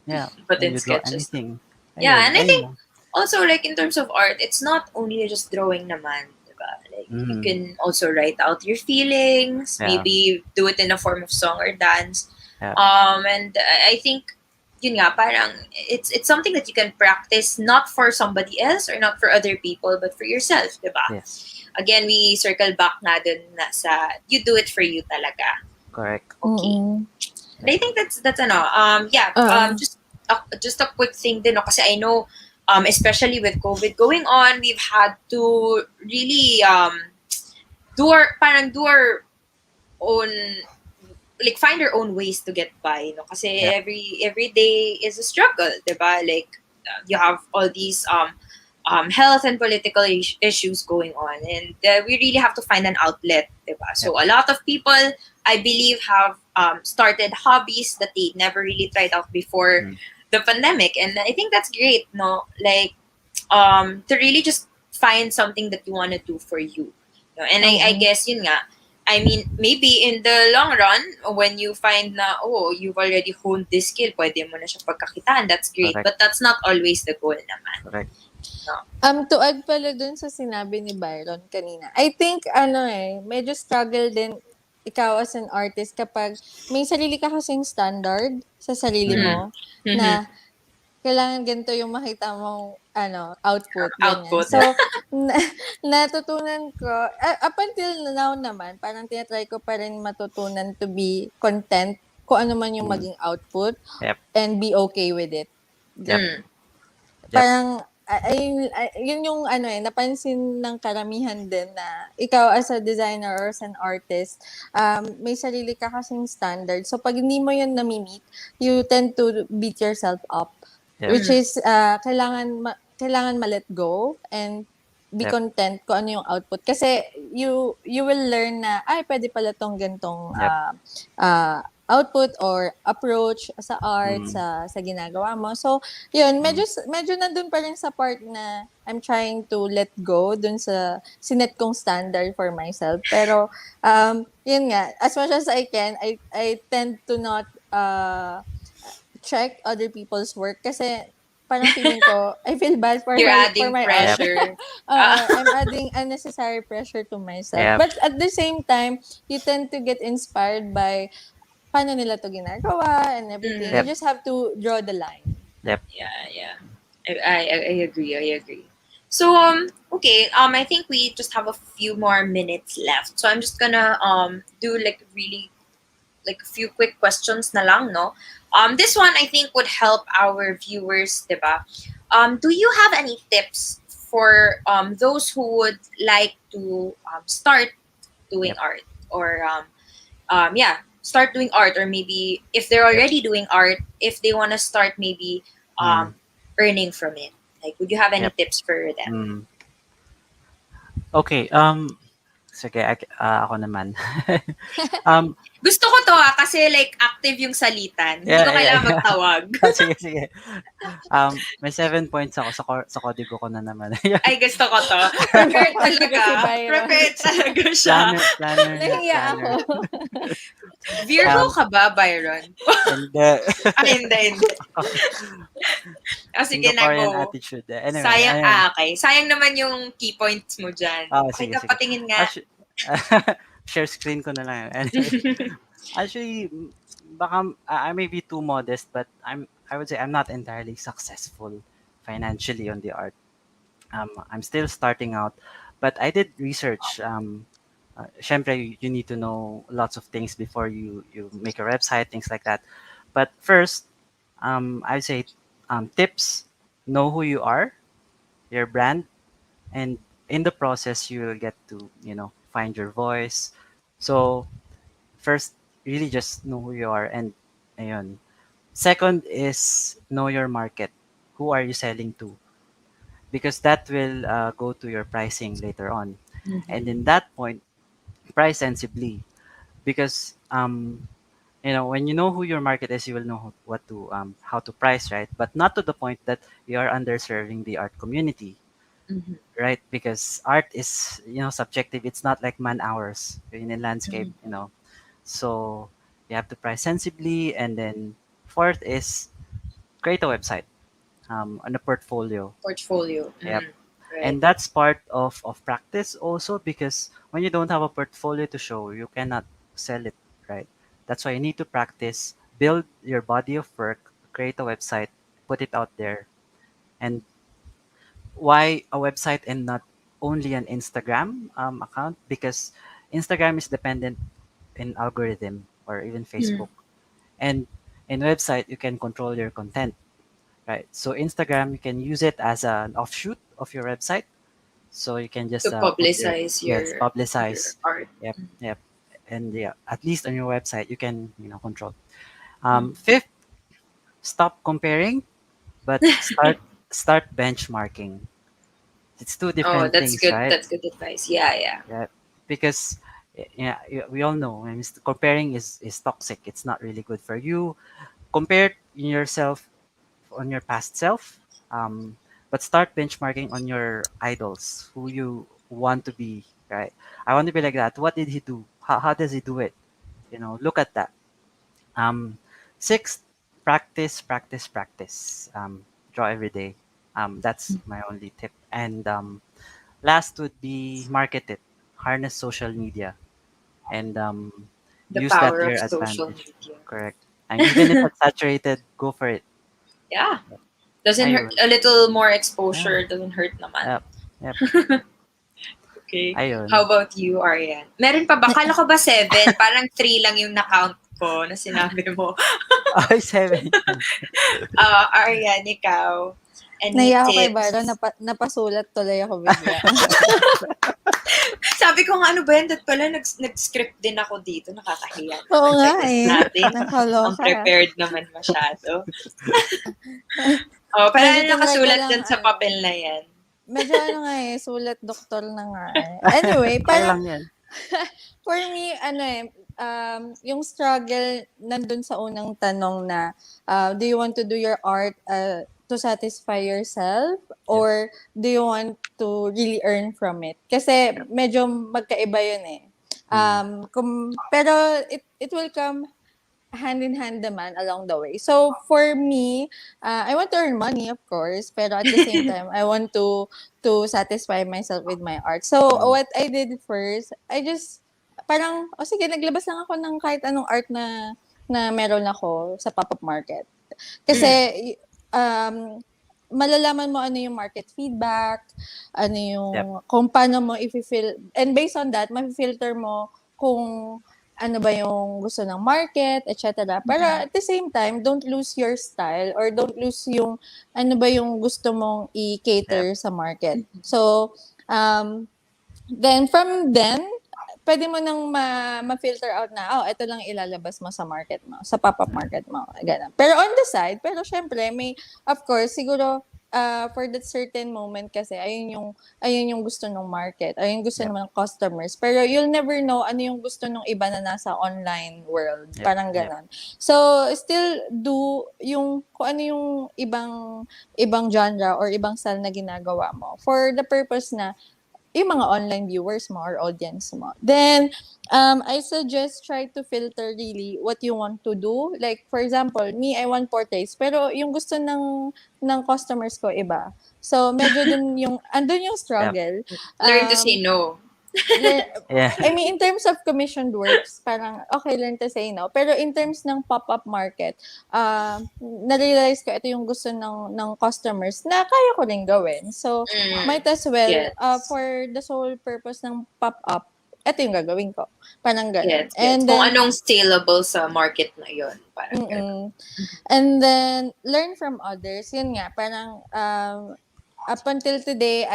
Yeah. but When in you draw sketches. anything. Yeah, Ayun, and I think ayun. also, like, in terms of art, it's not only just drawing naman, diba? Like, you can also write out your feelings, Yeah. maybe do it in a form of song or dance. Yeah. And I think, yun nga, parang, it's something that you can practice not for somebody else or not for other people, but for yourself, diba? Yes. Again, we circle back na dun na sa, you do it for you talaga. Correct. Okay. And I think that's just a quick thing din, no? Kasi I know, especially with COVID going on, we've had to really do our own, like, find our own ways to get by, no? Kasi Yeah. every day is a struggle, diba? Like, you have all these health and political issues going on, and we really have to find an outlet, diba? So a lot of people, I believe, have started hobbies that they never really tried out before the pandemic, and I think that's great, no? Like, to really just find something that you want to do for you, and I guess yun nga, I mean, maybe in the long run, when you find na, oh, you've already honed this skill, pwede mo na siya pagkakitaan, that's great. Correct. But that's not always the goal naman. Correct. No? To add pala dun sa sinabi ni Byron kanina, I think, medyo struggle din ikaw as an artist kapag may sarili ka kasing standard sa sarili Mm. Mm. mo Mm-hmm. na kailangan ganito yung makita mong output, ganyan. Output. Yep. So, na, natutunan ko, up until now naman, parang tinatry ko pa rin matutunan to be content kung ano man yung Mm. maging output Yep. and be okay with it. Yep. Mm. Yep. Parang, yun yung napansin ng karamihan din na ikaw as a designer or as an artist, may sarili ka kasing standard. So, pag hindi mo yun nami-meet, you tend to beat yourself up. Yep. Which Mm. is, kailangan ma-let go and be Yep. content kung ano yung output. Kasi you will learn na, ay, pwede pala tong gantong Yep. output or approach sa art, Mm. sa ginagawa mo. So, yun, medyo nandun pa rin sa part na I'm trying to let go dun sa sinet kong standard for myself. Pero, yun nga, as much as I can, I tend to not check other people's work kasi parang feeling ko, I feel bad for You're for adding my art. Yep. pressure. Oo, I'm adding unnecessary pressure to myself. Yep. But at the same time, you tend to get inspired by paano nila to ginagawa and everything. You Yep. Mm. just have to draw the line. Yep. Yeah, yeah. I agree. I agree. So okay, I think we just have a few more minutes left. So I'm just gonna do like really like a few quick questions na lang, no? This one I think would help our viewers, diba? Do you have any tips for those who would like to start doing Yep. art, or yeah, start doing art, or maybe if they're Yep. already doing art, if they want to start maybe Mm. earning from it, like would you have any Yep. tips for them? Mm. Okay. Sige, ako naman. um, Gusto ko to kasi like active yung salitan, hindi yeah, ko yeah, kailangan yeah. magtawag. Sige, sige. May 7 points ako sa kodigo ko na naman. Ay, gusto ko to. Prepared Talaga si talaga. Byron. Prepared talaga siya. planner, Nahiya planner. ako. Virgo ka ba, Byron? Hindi. Hindi, hindi. Sige na, Singaporean go. attitude. Anyway, Sayang, ayun. okay. Sayang naman yung key points mo dyan. Okay Sige, ka, sige. patingin nga. Share screen ko na lang. Anyway, actually, baka I may be too modest, but I would say I'm not entirely successful financially on the art. I'm still starting out, but I did research. Syempre, you need to know lots of things before you make a website, things like that. But first, I'd say tips: know who you are, your brand, and in the process, you will get to find your voice. So first, really just know who you are, and ayun. Second is know your market. Who are you selling to? Because that will go to your pricing later on. And in that point, price sensibly. Because when you know who your market is, you will know what to how to price, right? But not to the point that you are underserving the art community, Mhm. right? Because art is subjective. It's not like man hours in a landscape, Mhm. So you have to price sensibly. And then fourth is create a website, and a portfolio. Portfolio. Yep. Right. And that's part of practice also, because when you don't have a portfolio to show, you cannot sell it, right? That's why you need to practice, build your body of work, create a website, put it out there. And why a website and not only an Instagram account? Because Instagram is dependent in algorithm, or even Mm. Facebook. And in website, you can control your content, right? So Instagram, you can use it as an offshoot of your website. So you can To just put your, publicize yes, your publicize. art. Yep, yep. And yeah, at least on your website, you can control. Mm. Fifth, stop comparing, but start benchmarking. It's two Oh, different that's things, good. right? That's good advice. Yeah, yeah. Yeah, because yeah, we all know, I mean, comparing is toxic. It's not really good for you. Compare yourself on your past self, but start benchmarking on your idols, who you want to be. Right? I want to be like that. What did he do? how does he do it? Look at that. Sixth, practice, practice, practice. Draw every day. That's my only tip. And last would be market it, harness social media, and The use that power to of your social advantage. media. Correct. And even if it's saturated, go for it. Yeah. Doesn't hurt. Ayun. A little more Yeah. exposure doesn't hurt naman. Yep. Yep. Okay. How Ayun. about you, Ariane? Meron pa ba? Kala ko ba 7? Parang 3 lang yung na-count ko na sinabi mo. Ay, 7. Ariane, ikaw. Any Naiya ako kay Byron, tips? napasulat tuloy ako bigla. Sabi ko nga, ano ba yan? That pala, nag-script din ako dito. Nakakahiya Oo naman sa nga guest eh. natin. Ang Nakaloka. prepared naman masyado. Parang Medyo nakasulat tinry ko dyan lang, sa papel na yan. Medyo nga eh, sulat doktor na nga eh. Anyway, Okay parang lang yan. for me, yung struggle nandun sa unang tanong na, do you want to do your art to satisfy yourself? Or do you want to really earn from it? Kasi medyo magkaiba yun eh. Pero it will come hand in hand naman along the way. So for me, I want to earn money, of course, pero at the same time, I want to satisfy myself with my art. So what I did first, I just parang sige, naglabas lang ako ng kahit anong art na meron ako sa pop-up market. Kasi malalaman mo ano yung market feedback, ano yung Yep. kung paano mo i-feel, and based on that, ma-filter mo kung ano ba yung gusto ng market, etc. Para at the same time, don't lose your style or don't lose yung ano ba yung gusto mong Yep. i-cater sa market. So, then, pwede mo nang ma-filter out na, ito lang ilalabas mo sa market mo, sa pop-up market mo. Ganun. Pero on the side, syempre, of course, siguro, for that certain moment kasi, ayun yung gusto ng market, ayun yung gusto Yep. naman ng customers. Pero you'll never know ano yung gusto ng iba na nasa online world. Yep. Parang Yep. ganon. So, still do kung ano yung ibang genre or ibang style na ginagawa mo for the purpose na yung mga online viewers mo or audience mo. Then, I suggest try to filter really what you want to do. Like, for example, me, I want portraits. Pero yung gusto ng customers ko, iba. So, medyo andun yung Yep. struggle. Learn to say no. Yeah. I mean, in terms of commissioned works, parang okay, learn to say no. Pero in terms ng pop-up market, na-realize ko ito yung gusto ng customers na kaya ko rin gawin. So, might as well, Yes. for the sole purpose ng pop-up, ito yung gagawin ko. Parang ganun. Yes. And Kung then, anong saleable sa market na yon. Parang ganun. and then, learn from others. Yun nga, parang, up until today,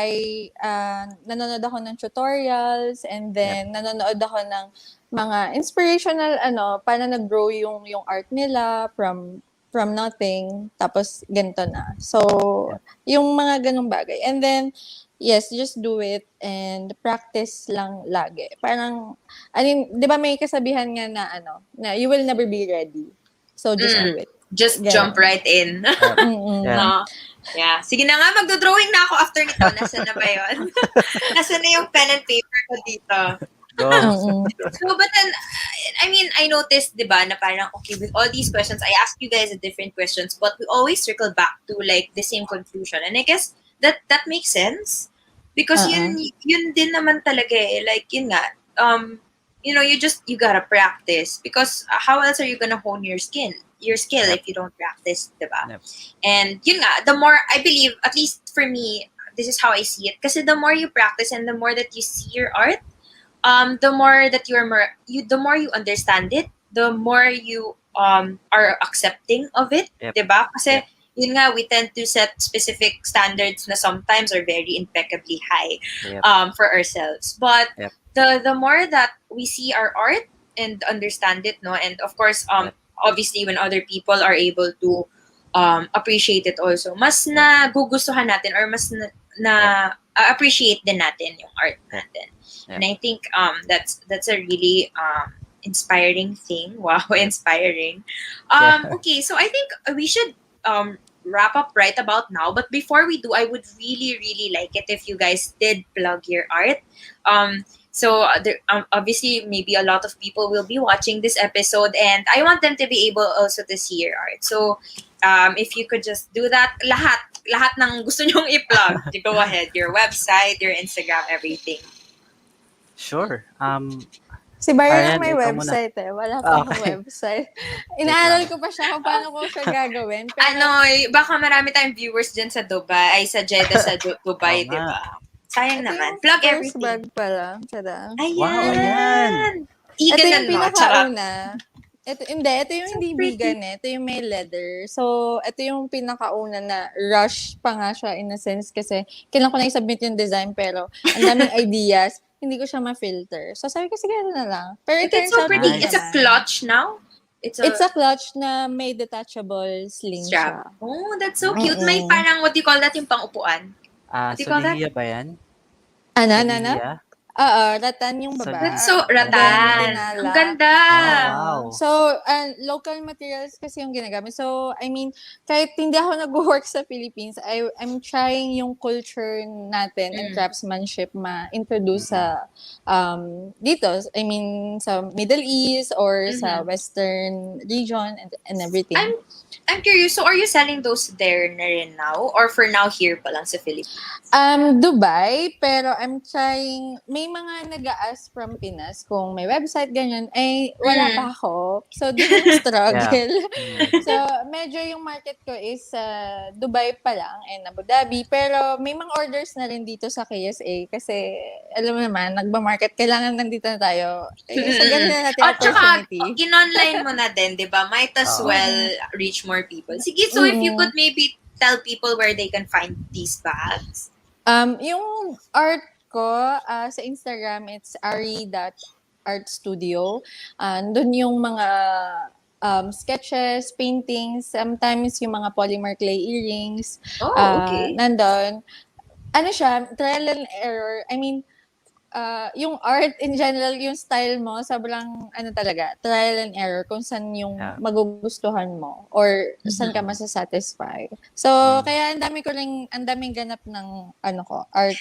nanonood ako ng tutorials and then nanonood ako ng mga inspirational, paano nag-grow yung art nila from nothing, tapos ganito na. So, yung mga ganong bagay. And then, yes, just do it and practice lang lagi. Parang, di ba may kasabihan nga na you will never be ready. So, just do it. Just Ganon. jump right in. Yeah. No? Yeah. Sige na nga, magdo-drawing na ako after nito. Nasaan na ba yun? Nasaan na yung pen and paper ko dito? Go. So, but then, I mean, I noticed, di ba, na parang, okay, with all these questions, I asked you guys different questions, but we always circle back to, like, the same conclusion. And I guess that makes sense. Because yun din naman talaga eh. Like, yun nga, you gotta practice. Because how else are you gonna hone your skill if you don't practice, diba? Yep. And yun nga, the more, I believe, at least for me, this is how I see it. Kasi the more you practice and the more that you see your art, the more that the more you understand it, the more you are accepting of it, diba? Kasi yun nga, we tend to set specific standards na sometimes are very impeccably high for ourselves. But the more that we see our art and understand it, no, and of course, obviously when other people are able to appreciate it also, mas na gugustuhan natin or mas na appreciate din natin yung art natin. And I think that's a really inspiring thing. Wow, inspiring. Okay, so I think we should wrap up right about now. But before we do, I would really, really like it if you guys did plug your art. So obviously, maybe a lot of people will be watching this episode, and I want them to be able also to see your art. So, if you could just do that, lahat ng gusto nyong i-plug, to go ahead, your website, your Instagram, everything. Sure. Si Byron Ariane, may ikaw muna. website eh. Wala pa akong Okay. website. Wait Inaaral lang. ko pa siya kung paano ko siya gagawin. Pero, Baka marami tayong viewers dyan sa Dubai, sa Jeddah, sa Oo Dubai, di nga. ba? Sayang ito naman. yung Plug first everything. bag pala. Tada. Wow, ayan. Ayan! Ito Iganan yung mo. Charot. pinakauna. Ito yung So hindi pretty. vegan eh. Ito yung may leather. So, ito yung pinakauna na rush pa nga siya in a sense kasi kailangan ko na i-submit yung design pero ang daming ideas, hindi ko siya ma-filter. So, sabi ko, sige, ano na lang. Pero it But it's turns so out pretty. good It's a Nice. naman. clutch now. It's It's a clutch na may detachable sling strap. siya. Oh, that's so cute. May Mm-mm. parang, what do you call that, yung pang-upuan? What do you call that? Solihiya ba yan? Ano? Solihiya? Oo, ratan yung baba. That's so Okay. Then, ratan. dinala. Ang ganda. Wow. So, local materials kasi yung ginagamit. So, I mean, kahit hindi ako nag-work sa Philippines, I'm trying yung culture natin and craftsmanship ma-introduce sa dito. I mean, sa Middle East or sa Western region and everything. I'm curious, so are you selling those there na rin now? Or for now, here pa lang sa Philippines? Dubai, pero I'm trying, may mga nag-a-ask from Pinas kung may website, ganyan, ay wala pa ako. So, dun yung struggle. So, medyo yung market ko is Dubai pa lang and Abu Dhabi, pero may mga orders na rin dito sa KSA kasi, alam mo naman, nagba-market, kailangan nandito na tayo. So, ganun na natin At saka, opportunity. in-online mo na din, di ba? Might as well reach more people. Sige, so if you could maybe tell people where they can find these bags. Yung art ko sa Instagram, it's ari.artstudio. Doon yung mga sketches, paintings, sometimes yung mga polymer clay earrings. Oh, okay. Nandun. Ano siya, trial and error. I mean, yung art in general, yung style mo, sobrang ano talaga, trial and error kung saan yung magugustuhan mo or saan ka masasatisfy. So, kaya ang daming ganap ng art Art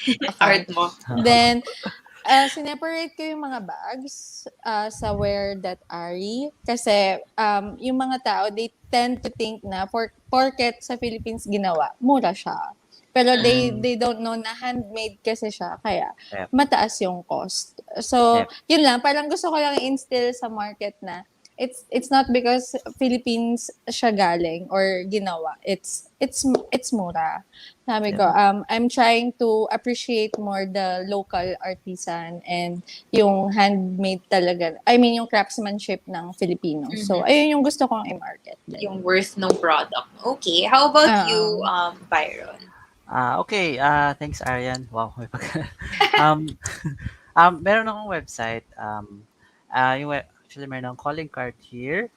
account. mo. Then, sineparate ko yung mga bags sa wear.ari kasi yung mga tao, they tend to think na porket sa Philippines ginawa, mura siya. Pero they don't know na handmade kasi siya, kaya mataas yung cost. So, yun lang, parang gusto ko lang i-instill sa market na it's not because Philippines siya galing or ginawa. It's mura. Sabi ko, I'm trying to appreciate more the local artisan and yung handmade talaga. I mean, yung craftsmanship ng Filipino. So, ayun yung gusto kong i-market. Yung worth no product. Okay, how about you, Byron? Okay. Thanks, Ariane. Wow. Meron akong website. Actually, meron akong calling card here.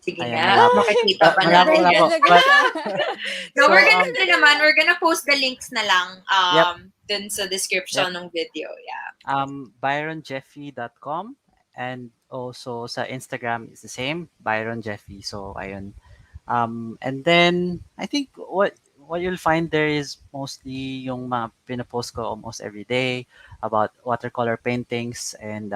Sige Ayan, na, makikita pa natin yan. No, we're gonna post the links na lang dun sa description ng video. Yeah. ByronJeffy.com and also sa Instagram is the same, Byron Jeffy. So, ayun. And then, I think what you'll find there is mostly yung mga pinapost ko almost every day about watercolor paintings and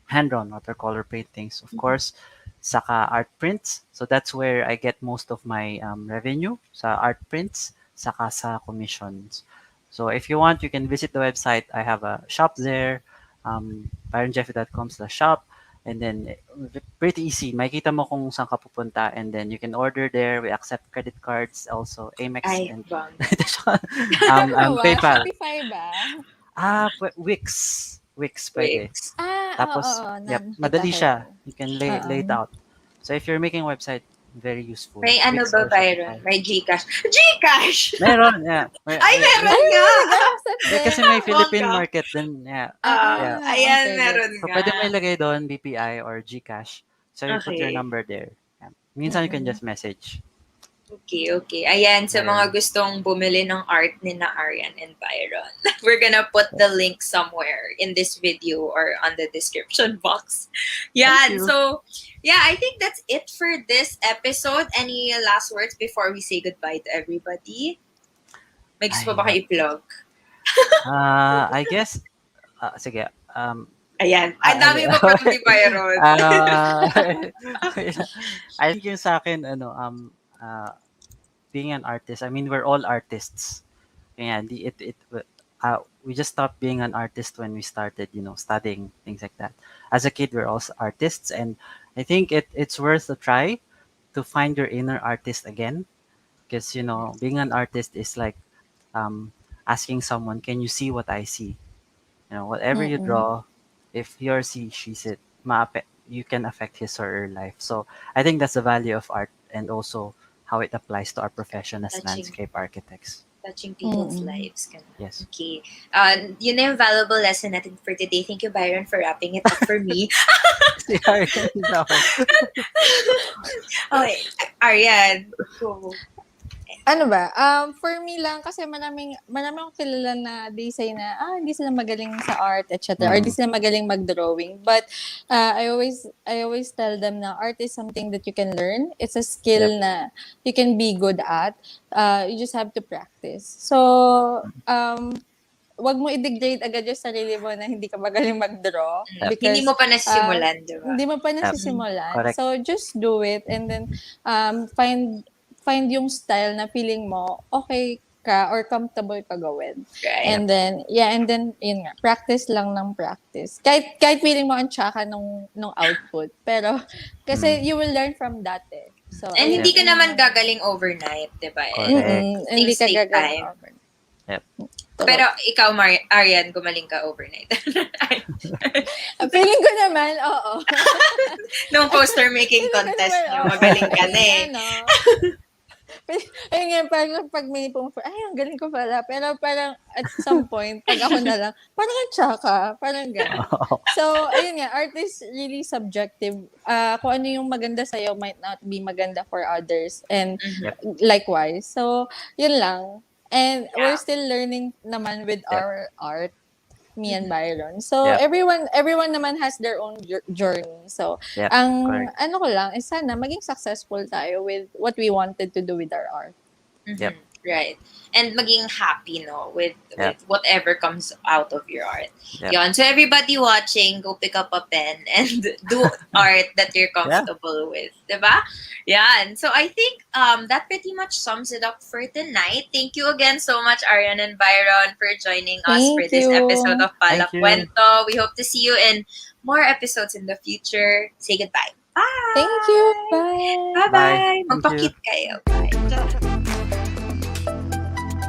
hand-drawn watercolor paintings, of course, saka art prints. So that's where I get most of my revenue sa art prints, saka sa commissions. So if you want, you can visit the website. I have a shop there, byronjeffy.com/shop. And then, pretty easy. Makikita mo kung saan ka pupunta. And then, you can order there. We accept credit cards also. Amex and PayPal. Shopify ba? Wix. Wix pwede. Tapos, madali siya. You can lay it out. So, if you're making a website, very useful. May ano ba, Byron? May Gcash. Gcash! Meron, yeah. Ay, meron nga! Kasi may Philippine market din. Yeah. Ayan, meron So, nga. pwede mo ilagay doon, BPI or Gcash. So, you put your number there. Yeah. Minsan, you can just message. Okay. Ayan, sa mga gustong bumili ng art ni na Arianne and Byron, we're gonna put the link somewhere in this video or on the description box. Yeah, so, I think that's it for this episode. Any last words before we say goodbye to everybody? May gusto pa ba kayo i-plug? I guess, sige. Ayan. Ang dami Okay. mo pa ni Byron. Ah, I think yung sa akin, being an artist, I mean, we're all artists. Yeah, we just stopped being an artist when we started, studying things like that. As a kid, we're also artists, and I think it's worth a try to find your inner artist again, because being an artist is like um, asking someone, "Can you see what I see?" Whatever you Mm-mm. draw, if he or she sees it, you can affect his or her life. So I think that's the value of art, and also how it applies to our profession as Touching landscape architects. people's Mm-mm. lives. Ganun. Yes. Okay. Yun na yung valuable lesson natin for today. Thank you, Byron, for wrapping it up for me. Si Arianne daw. Okay. Ariane, go. Ano ba? For me lang, kasi maraming akong kilala na they say na, hindi sila magaling sa art, etc. Or di Mm. sila magaling mag-drawing. But, I always tell them na art is something that you can learn. It's a Yep. skill na you can be good at. You just have to practice. So, wag mo i-degrade agad yung sarili mo na hindi ka magaling mag-draw. Yep. Hindi mo Because, pa nasisimulan, di ba? hindi mo pa Yep. nasisimulan. Correct. So, just do it and then find yung style na feeling mo okay ka or comfortable ka gawin. Right. And then, yun nga, practice lang ng practice. Kahit feeling mo ang tsaka nung output. Pero, kasi you will learn from that eh. So, And ayun, hindi ka yun naman yung- gagaling overnight, di ba? Correct. Hindi Things ka take gagaling time. over. Yep. Pero ikaw, Ariane, gumaling ka overnight. Feeling ko naman, oo. Nung poster making contest nyo, magaling ka na eh. Ayun nga, parang pag may ay, ang galing ko pala. Pero parang at some point, pag ako na lang, parang ang tsaka, parang gano'n. So, ayun nga, art is really subjective. Kung ano yung maganda sa'yo might not be maganda for others. And Yep. likewise. So, yun lang. And Yeah. we're still learning naman with Yep. our art, me and Byron. So, Yep. everyone naman has their own journey. So, Yep. ang Correct. ano ko lang is sana maging successful tayo with what we wanted to do with our art. Yep. Right. And maging happy, no, with Yep. whatever comes out of your art. Yep. Yon. So everybody watching, go pick up a pen and do art that you're comfortable with. Diba? Yan. So I think that pretty much sums it up for tonight. Thank you again so much, Arianne and Byron, for joining us for Thank this you. episode of Thank you. PALAKwento. We hope to see you in more episodes in the future. Say goodbye. Bye! Thank you. Bye. Bye-bye! Bye. Thank you. Magpakit kayo. Bye.